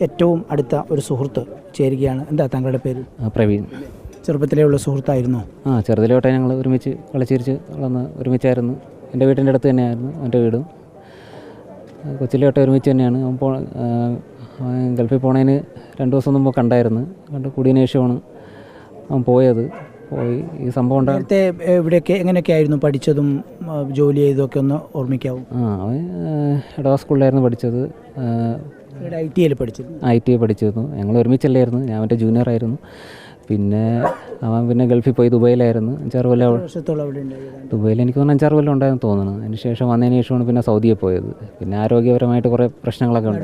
ഏറ്റവും അടുത്ത ഒരു സുഹൃത്ത് ചേരുകയാണ്. എന്താ താങ്കളുടെ പേര്? പ്രവീൺ. ചെറുപ്പത്തിലേ ഉള്ള സുഹൃത്തായിരുന്നോ? ചെറുതിലെ തൊട്ടേ ഞങ്ങൾ ഒരുമിച്ച് കളിച്ചിരിച്ച് വളർന്ന് ഒരുമിച്ചായിരുന്നു. എൻ്റെ വീട്ടിൻ്റെ അടുത്ത് തന്നെയായിരുന്നു എൻ്റെ വീടും. കൊച്ചിലെ തൊട്ടേ ഒരുമിച്ച് തന്നെയാണ്. അവൻ ഗൾഫിൽ പോണതിന് 2 ദിവസം മുമ്പ് കണ്ടായിരുന്നു. കൂടിയതിന് ശേഷമാണ് അവൻ പോയത്. പോയി ഈ സംഭവം നേരത്തെ എവിടെയൊക്കെ എങ്ങനെയൊക്കെ ആയിരുന്നു പഠിച്ചതും ജോലി ചെയ്തതൊക്കെ ഒന്ന് ഓർമ്മിക്കാവും? അവൻ എടവ സ്കൂളിലായിരുന്നു പഠിച്ചത്. ITയിൽ പഠിച്ചത്? ITI പഠിച്ചിരുന്നു. ഞങ്ങൾ ഒരുമിച്ചല്ലായിരുന്നു. ഞാൻ മറ്റേ ജൂനിയറായിരുന്നു. പിന്നെ അവൻ ഗൾഫിൽ പോയി ദുബൈയിലായിരുന്നു 5-6 കൊല്ലം. വർഷത്തോളം അവിടെ ഉണ്ടായിരുന്നു. ദുബൈയിൽ എനിക്ക് തോന്നുന്നു 5-6 കൊല്ലം ഉണ്ടായെന്ന് തോന്നുന്നു. അതിന് ശേഷം വന്നതിന് ശേഷമാണ് പിന്നെ സൗദിയിൽ പോയത്. പിന്നെ ആരോഗ്യപരമായിട്ട് കുറേ പ്രശ്നങ്ങളൊക്കെ ഉണ്ട്.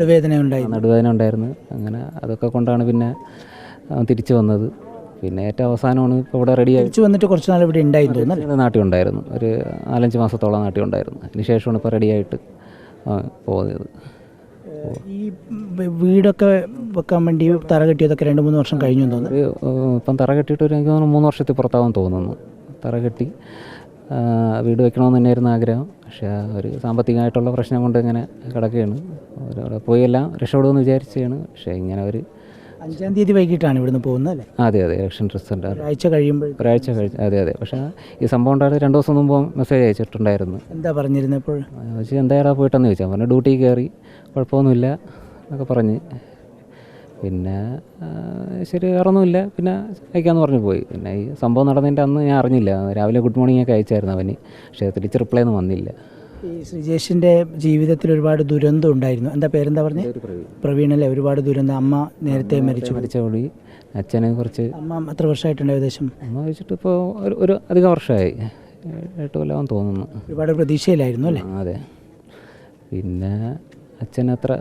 നടുവേദന ഉണ്ടായിരുന്നു. അങ്ങനെ അതൊക്കെ കൊണ്ടാണ് പിന്നെ അവൻ തിരിച്ചു വന്നത്. പിന്നെ ഏറ്റവും അവസാനമാണ് ഇപ്പോൾ ഇവിടെ റെഡിയായി. തിരിച്ചു വന്നിട്ട് കുറച്ച് നാൾ ഇവിടെ ഉണ്ടായിരുന്നു. നാട്ടിൽ ഉണ്ടായിരുന്നു. ഒരു 4-5 മാസത്തോളം നാട്ടിൽ ഉണ്ടായിരുന്നു. അതിന് ശേഷമാണ് ഇപ്പോൾ റെഡിയായിട്ട് പോകുന്നത്. ഈ വീടൊക്കെ വെക്കാൻ വേണ്ടി തറ കെട്ടിയതൊക്കെ 2-3 വർഷം കഴിഞ്ഞു തോന്നുന്നു. ഇപ്പം തറ കെട്ടിയിട്ട് എനിക്ക് തോന്നുന്നു 3 വർഷത്തിൽ പുറത്താവും തോന്നുന്നു. തറ കെട്ടി വീട് വെക്കണമെന്ന് തന്നെയായിരുന്നു ആഗ്രഹം. പക്ഷേ ഒരു സാമ്പത്തികമായിട്ടുള്ള പ്രശ്നം കൊണ്ട് ഇങ്ങനെ കിടക്കുകയാണ്. അവിടെ പോയി എല്ലാം രക്ഷപ്പെടുമെന്ന് വിചാരിച്ചാണ്. പക്ഷേ ഇങ്ങനെ ഒരു 5-ാം തീയതി വൈകിട്ടാണ് ഇവിടുന്ന് പോകുന്നത് അല്ലേ? അതെ ഇലക്ഷൻ റിസൾട്ട് ഒരാഴ്ച കഴിയുമ്പോൾ. അതെ. പക്ഷേ ഈ സംഭവം ഉണ്ടായിട്ട് 2 ദിവസം മുമ്പ് മെസ്സേജ് അയച്ചിട്ടുണ്ടായിരുന്നു. എന്താ പറഞ്ഞിരുന്നപ്പോൾ? ചോദിച്ചു എന്തായാലും പോയിട്ടെന്ന് ചോദിച്ചാൽ പറഞ്ഞു ഡ്യൂട്ടി കയറി, കുഴപ്പമൊന്നുമില്ല എന്നൊക്കെ പറഞ്ഞ്. പിന്നെ ശരി വേറൊന്നുമില്ല, പിന്നെ അയക്കാമെന്ന് പറഞ്ഞു പോയി. പിന്നെ ഈ സംഭവം നടന്നതിൻ്റെ അന്ന് ഞാൻ അറിഞ്ഞില്ല. രാവിലെ ഗുഡ് മോർണിംഗ് ഒക്കെ അയച്ചായിരുന്നു അവന്. പക്ഷേ തിരിച്ച് റിപ്ലൈ ഒന്നും വന്നില്ല. ഈ ശ്രീജേഷിൻ്റെ ജീവിതത്തിൽ ഒരുപാട് ദുരന്തം ഉണ്ടായിരുന്നു. എന്താ പേരെന്താ പറഞ്ഞത്? പ്രവീൺ അല്ലേ? ഒരുപാട് ദുരന്തം. അമ്മ നേരത്തെ മരിച്ച കൂടി. അച്ഛന് കുറച്ച്. അമ്മ എത്ര വർഷമായിട്ടുണ്ട് ഏകദേശം? അമ്മ വെച്ചിട്ട് ഇപ്പോൾ ഒരു അധികം വർഷമായി, 8 കൊല്ലം തോന്നുന്നു. ഒരുപാട് പ്രതീക്ഷയിലായിരുന്നു അല്ലേ? അതെ. പിന്നെ അച്ഛൻ അത്ര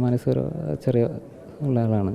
മനസ്സൊരു ചെറിയ ഉള്ള ആളാണ്.